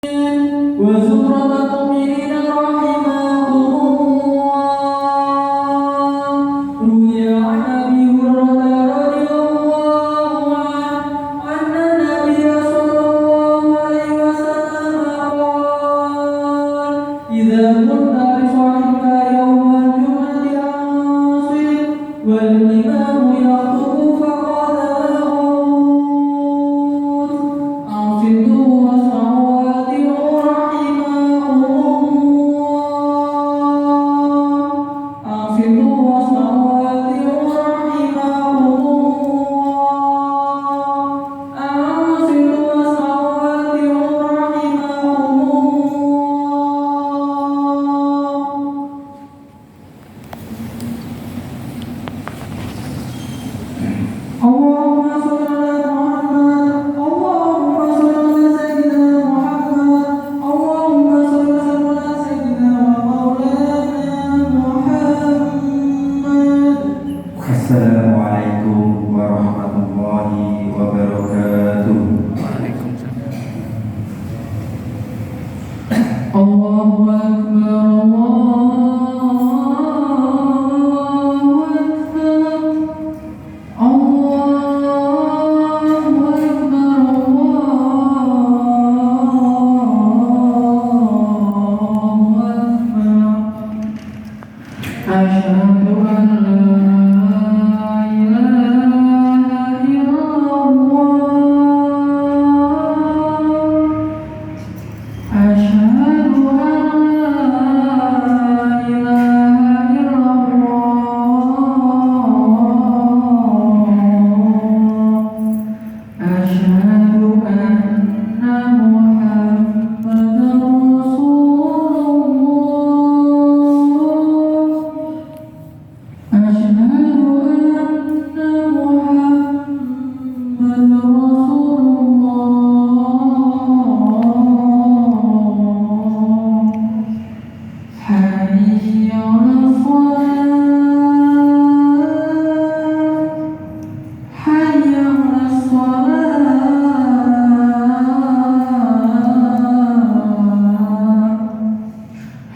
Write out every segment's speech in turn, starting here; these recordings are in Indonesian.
وزمرة المؤمنين رحمهم الله. روي عن أبي هريرة رضي الله عنه أن النبي صلى الله عليه وسلم قال: إذا قلت لصاحبك يوم الجمعة أنصت والإمام يخطب فقال له: أنصتوا واسمعوا وأطيعوا رحمكم الله. أنصتوا واسمعوا وأطيعوا رحمكم الله. أنصتوا واسمعوا وأطيعوا رحمكم الله. اللهم صل على محمد. اللهم صل على سيدنا محمد. اللهم صل على سيدنا ومولانا محمد. Assalamualaikum warahmatullahi wabarakatuh. Allahu Akbar. Asyhadu an la ilaha illallah. Asyhadu an la ilaha illallah. Asyhadu anna Muhammadan Rasulullah. Asyhadu anna Muhammadan Rasulullah. Hayya 'alas shalah. Hayya 'alas shalah.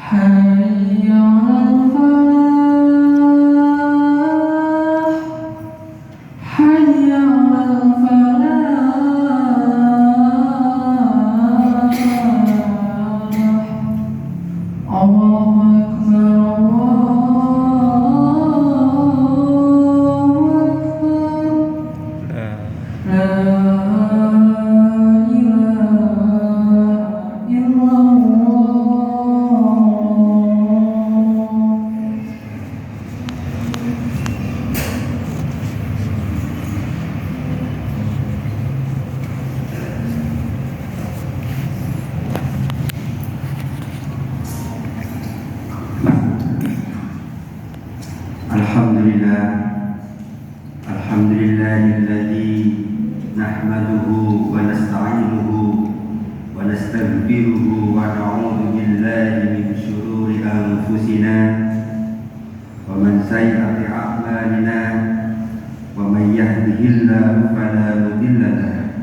Hayya 'alal falah. Hayya 'alal falah. Allahu Akbar. Allahu Akbar. La ilaha Alhamdulillah. Alhamdulillahilladzi nahmaduhu wa nasta'inuhu wa nastaghfiruhu wa na'udzu billahi min shururi anfusina wa min sayyiati a'malina. Wa may yahdihillahu fala mudilla lahu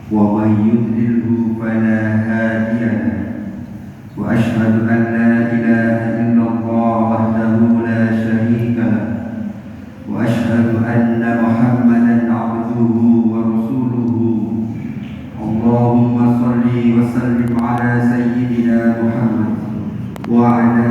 wa may yudlilhu fala hadiya lahu. Wa asyhadu an la ilaha illallah wahdahu la syarika lahu wa asyhadu anna Muhammadan abduhu wa rasuluhu. Allahumma shalli wa sallim ala sayyidina Muhammad wa ala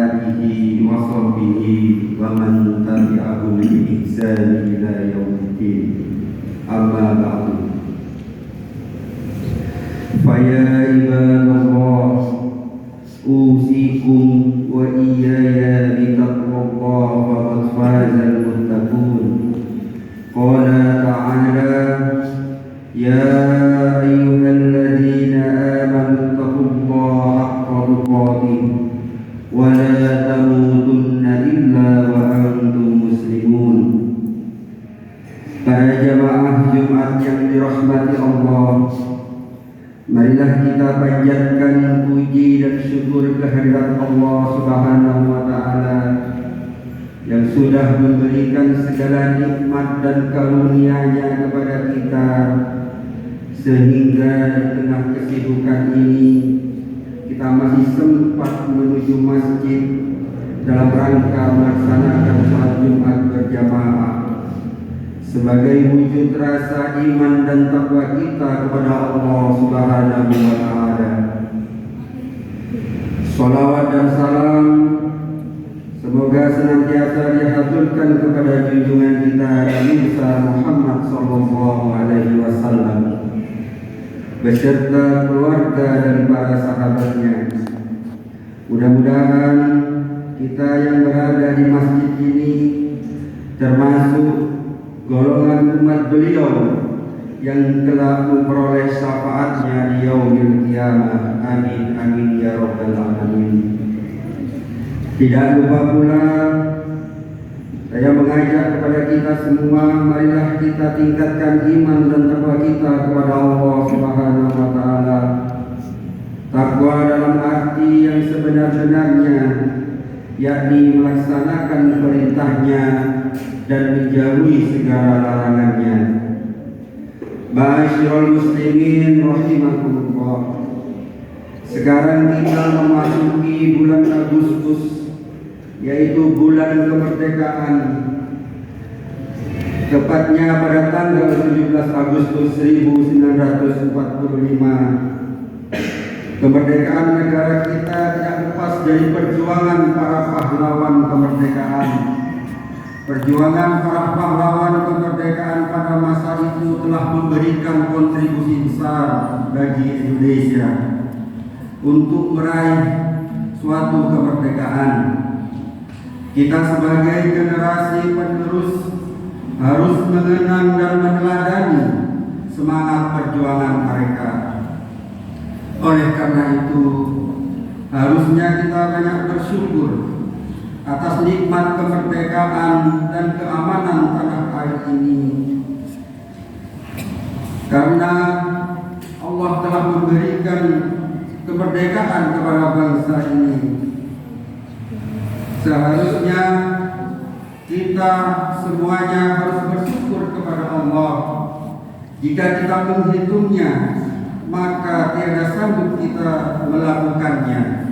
alihi wa sahbihi wa man tabi'ahum bi ihsan ila yaumiddin. Amma ba'du. Fa ya ibadallah, usikum wa iyaya bitaqwallah faqad fazal muttaqun. Qala ta'ala: ya ayyuhalladzina amanu taqullaha haqqa tuqatih wa la tamutunna illa wa antum muslimun. Para jamaah Jumat yang dirahmati Allah, marilah kita panjatkan puji dan syukur kehadirat Allah Subhanahu wa Ta'ala yang sudah memberikan segala nikmat dan karunia-Nya kepada kita, sehingga di tengah kesibukan ini kita masih sempat menuju masjid dalam rangka melaksanakan salat Jumat berjamaah sebagai wujud rasa iman dan takwa kita kepada Allah Subhanahu wa Ta'ala. Salawat dan salam semoga senantiasa dihaturkan kepada junjungan kita Nabi Muhammad sallallahu alaihi wasallam beserta keluarga dan para sahabatnya. Mudah-mudahan kita yang berada di masjid ini termasuk golongan umat beliau yang telah memperoleh syafaatnya di yaumil qiyamah. Amin amin ya rabbal alamin. Tidak lupa pula saya mengajak kepada kita semua, marilah kita tingkatkan iman dan takwa kita kepada Allah Subhanahu wa Ta'ala. Takwa dalam arti yang sebenar-benarnya, yakni melaksanakan perintahnya dan menjauhi segala larangannya. Ma'asyiral muslimin rahimakumullah. Sekarang kita memasuki bulan Agustus, yaitu bulan kemerdekaan. Tepatnya pada tanggal 17 Agustus 1945. Kemerdekaan negara kita tidak lepas dari perjuangan para pahlawan kemerdekaan. Perjuangan para pahlawan kemerdekaan pada masa itu telah memberikan kontribusi besar bagi Indonesia untuk meraih suatu kemerdekaan. Kita sebagai generasi penerus harus mengenang dan meneladani semangat perjuangan mereka. Oleh karena itu, harusnya kita banyak bersyukur atas nikmat kemerdekaan dan keamanan tanah air ini. Karena Allah telah memberikan kemerdekaan kepada bangsa ini. Seharusnya kita semuanya harus bersyukur kepada Allah. Jika kita menghitungnya, maka tiada sanggup kita melakukannya.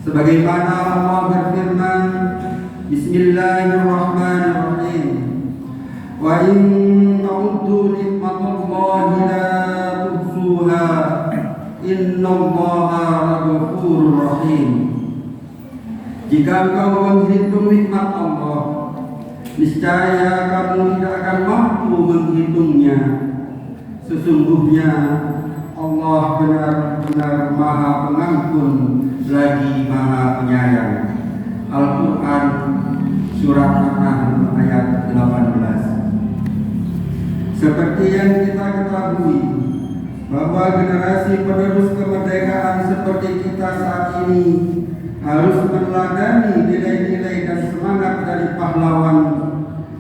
Sebagaimana Allah berfirman, Bismillahirrahmanirrahim. Wa in ta'uddu nikmatallahi la tuhsuha. Innallaha laghafurur rahim. Jika engkau menghitung nikmat Allah, niscaya kamu tidak akan mampu menghitungnya. Sesungguhnya Allah benar-benar Maha Pengampun lagi Maha Penyayang. Al-Quran Surat An-Nahl ayat 18. Seperti yang kita ketahui, bahwa generasi penerus kemerdekaan seperti kita saat ini harus meneladani nilai-nilai dan semangat dari pahlawan,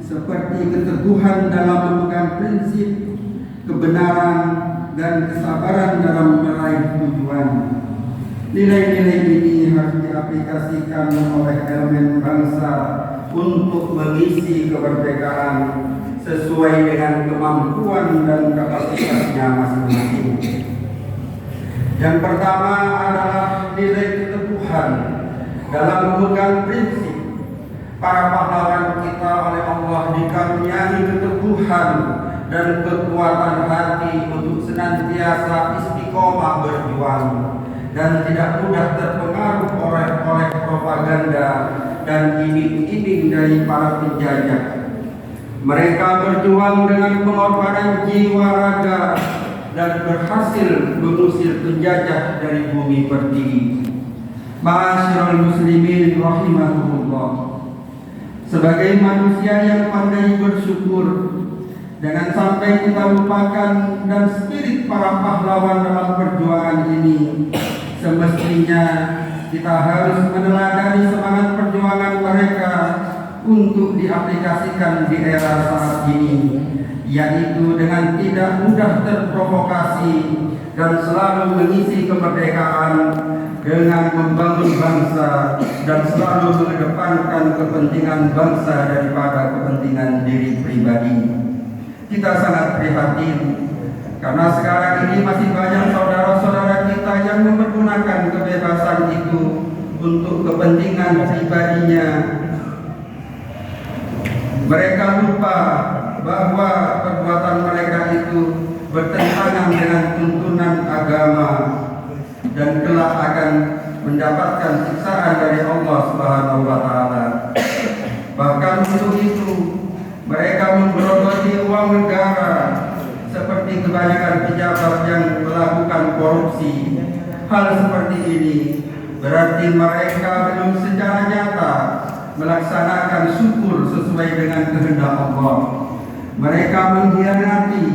seperti keteguhan dalam memegang prinsip, kebenaran dan kesabaran dalam meraih tujuan. Nilai-nilai ini harus diaplikasikan oleh elemen bangsa untuk mengisi kemerdekaan sesuai dengan kemampuan dan kapasitasnya masing-masing. Yang pertama adalah nilai keteguhan dalam memegang prinsip. Para pahlawan kita oleh Allah dikaruniai keteguhan dan kekuatan hati untuk senantiasa istiqomah berjuang dan tidak mudah terpengaruh oleh propaganda dan iming-iming dari para penjajah. Mereka berjuang dengan pengorbanan jiwa raga dan berhasil mengusir penjajah dari bumi pertiwi. Ma'asyiral muslimin rahimakumullah. Sebagai manusia yang pandai bersyukur, jangan sampai kita lupakan dan spirit para pahlawan dalam perjuangan ini. Semestinya kita harus meneladani semangat perjuangan mereka untuk diaplikasikan di era saat ini, yaitu dengan tidak mudah terprovokasi dan selalu mengisi kemerdekaan dengan membangun bangsa dan selalu mengedepankan kepentingan bangsa daripada kepentingan diri pribadi. Kita sangat prihatin Karena sekarang ini masih banyak saudara-saudara kita yang mempergunakan kebebasan itu untuk kepentingan pribadinya. Mereka lupa bahwa perbuatan mereka itu bertentangan dengan tuntunan agama dan kelak akan mendapatkan siksaan dari Allah Subhanahu wa taala. Bahkan untuk itu mereka menggerogoti uang negara seperti kebanyakan pejabat yang melakukan korupsi. Hal seperti ini berarti mereka belum secara nyata melaksanakan syukur sesuai dengan kehendak Allah. Mereka mengkhianati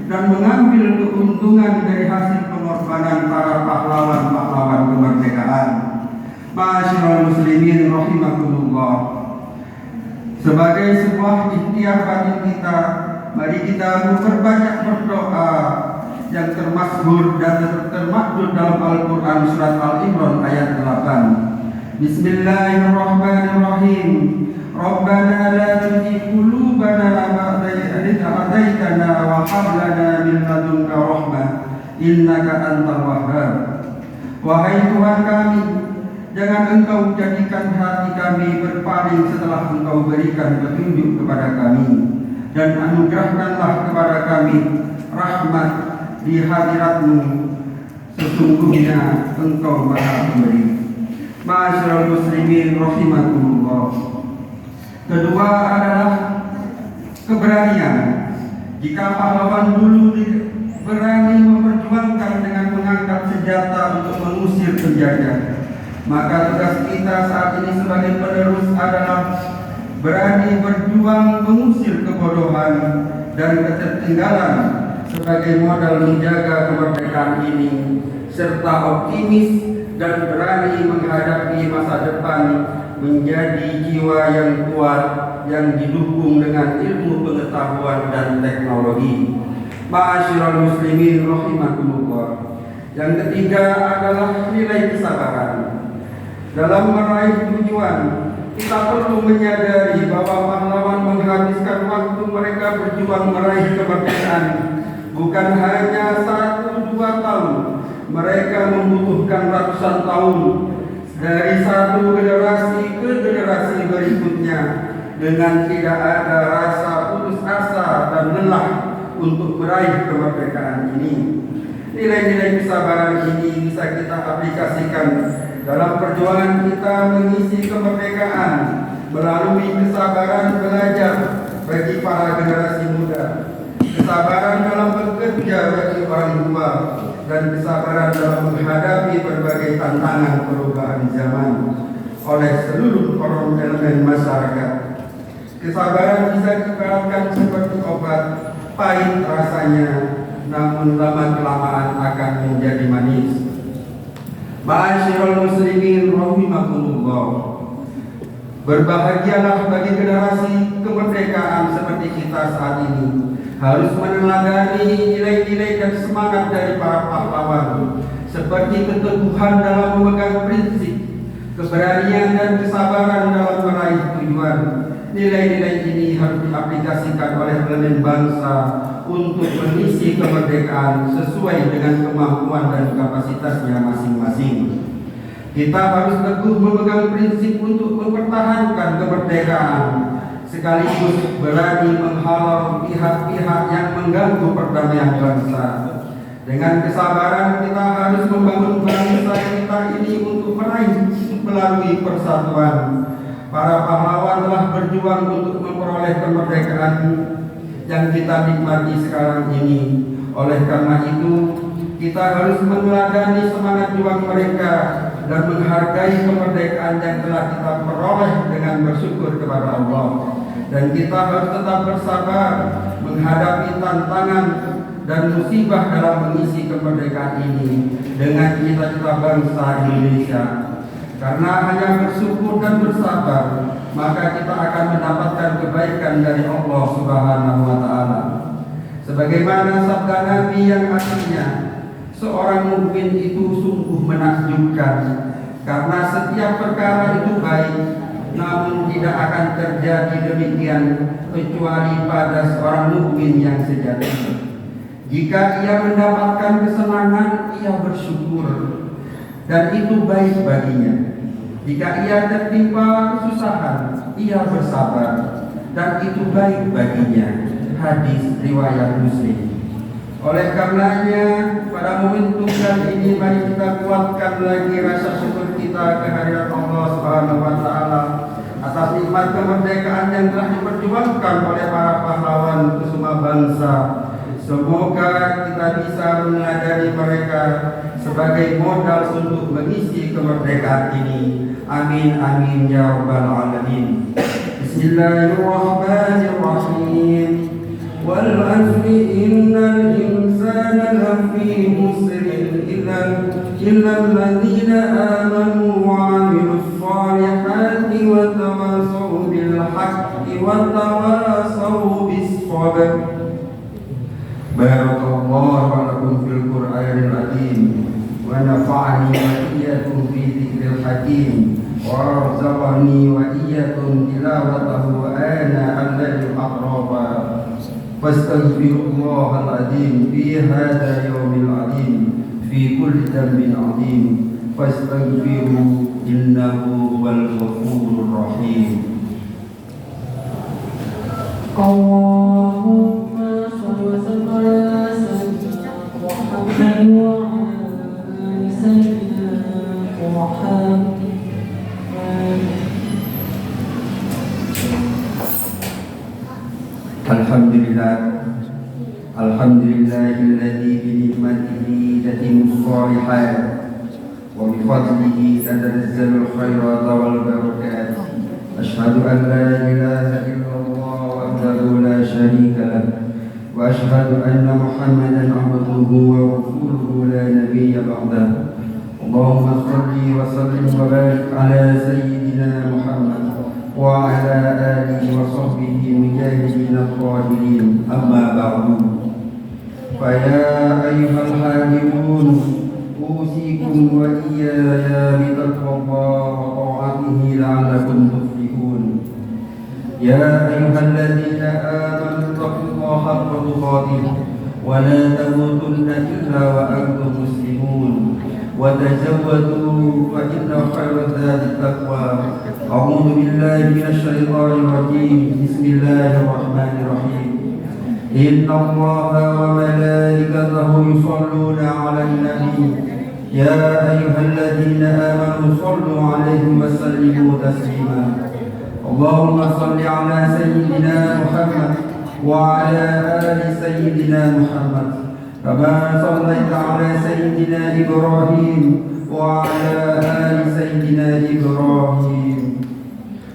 dan mengambil keuntungan dari hasil pengorbanan para pahlawan-pahlawan kemerdekaan. Ma'asyiral muslimin rahimakumullah. Sebagai sebuah ikhtiar batin kita, mari kita memperbanyak berdoa yang termasbur dan termakdul dalam Al-Quran surat Al-Imran ayat 8. Bismillahirrahmanirrahim. Rabbana la tuzigh qulubana ba'da idh hadaytana wa hab lana min ladunka rahmah innaka antal wahhab. Wahai Tuhan kami, jangan Engkau jadikan hati kami berpaling setelah Engkau berikan petunjuk kepada kami, dan anugerahkanlah kepada kami rahmat di hadirat-Mu. Sesungguhnya Engkau Maha Pemberi. Ma'asyiral muslimin rahimakumullah. Kedua adalah keberanian. Jika pahlawan dulu berani memperjuangkan dengan mengangkat senjata untuk mengusir penjajah, maka tugas kita saat ini sebagai penerus adalah berani berjuang mengusir kebodohan dan ketertinggalan sebagai modal menjaga kemerdekaan ini, serta optimis dan berani menghadapi masa depan menjadi jiwa yang kuat yang didukung dengan ilmu pengetahuan dan teknologi. Ma'asyiral muslimin rahimakumullah. Yang ketiga adalah nilai kesabaran. Dalam meraih tujuan, kita perlu menyadari bahwa pahlawan menghabiskan waktu mereka berjuang meraih kemerdekaan bukan hanya 1-2 tahun. Mereka membutuhkan ratusan tahun, dari satu generasi ke generasi berikutnya, dengan tidak ada rasa putus asa dan lelah untuk meraih kemerdekaan ini. Nilai-nilai kesabaran ini bisa kita aplikasikan dalam perjuangan kita mengisi kemerdekaan melalui kesabaran belajar bagi para generasi muda, kesabaran dalam bekerja bagi orang tua, dan kesabaran dalam menghadapi berbagai tantangan perubahan zaman oleh seluruh elemen masyarakat. Kesabaran bisa diibaratkan seperti obat, pahit rasanya, namun lama-kelamaan akan menjadi manis. Ma'asyiral muslimin rahimakumullah. Berbahagialah bagi generasi kemerdekaan seperti kita saat ini, harus meneladani nilai-nilai dan semangat dari para pahlawan, seperti keteguhan dalam memegang prinsip, keberanian dan kesabaran dalam meraih tujuan. Nilai-nilai ini harus diaplikasikan oleh elemen bangsa untuk mengisi kemerdekaan sesuai dengan kemampuan dan kapasitasnya masing-masing. Kita harus teguh memegang prinsip untuk mempertahankan kemerdekaan, sekaligus berani menghalau pihak-pihak yang mengganggu perdamaian bangsa. Dengan kesabaran kita harus membangun bangsa kita ini untuk meraih melalui persatuan. Para pahlawan telah berjuang untuk memperoleh kemerdekaan yang kita nikmati sekarang ini. Oleh karena itu, kita harus meneladani semangat juang mereka dan menghargai kemerdekaan yang telah kita peroleh dengan bersyukur kepada Allah. Dan kita harus tetap bersabar menghadapi tantangan dan musibah dalam mengisi kemerdekaan ini dengan cita-cita bangsa Indonesia. Karena hanya bersyukur dan bersabar, maka kita akan mendapatkan kebaikan dari Allah Subhanahu wa taala. Sebagaimana sabda Nabi yang artinya, seorang mukmin itu sungguh menakjubkan, karena setiap perkara itu baik, namun tidak akan terjadi demikian kecuali pada seorang mukmin yang sejati. Jika ia mendapatkan kesenangan, ia bersyukur, dan itu baik baginya. Jika ia tertimpa kesusahan, ia bersabar, dan itu baik baginya. Hadis riwayat Muslim. Oleh karenanya, pada momentum kali ini mari kita kuatkan lagi rasa syukur kita kehadirat Allah Subhanahu wa taala atas nikmat kemerdekaan yang telah diperjuangkan oleh para pahlawan kesuma bangsa. Semoga kita bisa mengadani mereka sebagai modal untuk mengisi kemerdekaan ini. Amin amin ya rabbal alamin. Bismillahirrahmanirrahim. Wal asri innal insana lafi khusr illa alladhina amanu wa 'amilus solihati wa tawassaw bil haqqi wa tawassaw bis sabr. Barakallahu lakum fil Qur'anil azim wa nafa'ani wa iyyakum fi dzikril hakim wa razaqani wa iyyakum tilawatahu ana al-lailil aqraba. Fastaghfirullahal azim fi hadzal yawmil azim fi kulli dhanbin azim fastaghfiru innahu huwal ghafurur rahim. Allahumma shalli wa sallim ala sayyidina Muhammad wa ala sayyidina Muhammad. Alhamdulillahilladzi bi ni'matihi tatimmu shalihat wa bi fadlihi tanazzalul khairat wal barakat. Asyhadu an la ilaha illallah wahdahu la syarika lah wa asyhadu anna Muhammadan 'abduhu wa rasuluhu la nabiyya ba'dahu. Allahumma shalli wa sallim wa barik ala sayyidina Muhammad wa ala alihi wa sahbihi mujahidin al-qahidin. Amma ba'du. Faya ayyuhal hadimun usikum wa iyaya bitaqwallahi wa ta'atihi la'allakum tuflihun. Ya ayyuhalladzina amanu taqullaha haqqa tuqatih wa la tamutunna illa wa antum muslimun. Wa tazawwadu fa inna khayra zadi taqwa. A'udzu billahi minasy syaithanir rajim. Bismillahirrahmanirrahim. Inna Allaha wa malaikatahu yusholluna 'alan nabi. Ya ayyuhalladzina amanu shallu 'alaihi wa sallimu taslima. Allahumma shalli 'ala sayyidina Muhammad wa 'ala ali sayyidina Muhammad. Kama shallaita 'ala sayyidina Ibrahim wa 'ala ali sayyidina Ibrahim.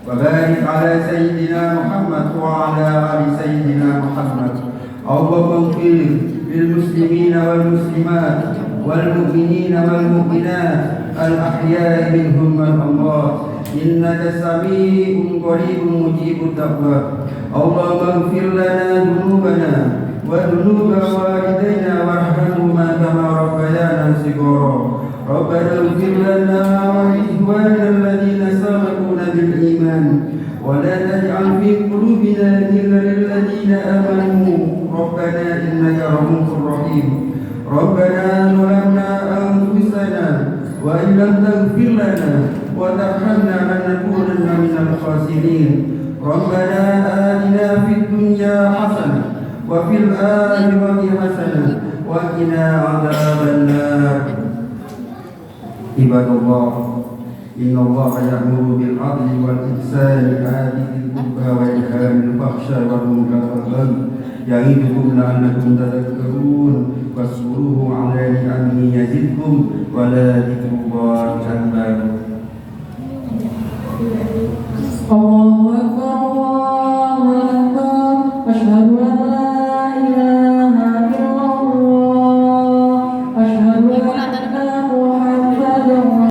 Wa barik 'ala sayyidina Muhammad wa 'ala ali sayyidina Muhammad. Allahumma ighfir lil muslimina wal muslimat wal mu'minina wal mu'minat al ahya'i minhum wal amwat innaka sami'un qaribun mujibud da'wat. Allahumma ighfir lana dhunubana wa dhunuba walidayna warhamhuma kama rabbayana shighara. Rabbana ighfir lana wa li ikhwanina alladhina sabaquna bil iman wa la taj'al fi qulubina ghillan lil ladzina amanu. Rabbana innaka ra'ufur rahim. Rabbana zalamna anfusana wa in lam taghfir lana wa tarhamna lanakunanna minal khasirin. Rabbana atina fid dunya hasanah wa fil akhirati hasanah wa qina adzaban nar. Ibadallah, innallaha ya'muru bil 'adli wal ihsani wa ita'i dzil qurba wa yanha 'anil fahsya'i wal munkari wal baghi ya'idukum la'allakum tadhakkarun. Waskuruhu 'ala ni'amihi yazidkum wa la dzikrullahi akbar. Allahu akbar, Allahu akbar. Asyhadu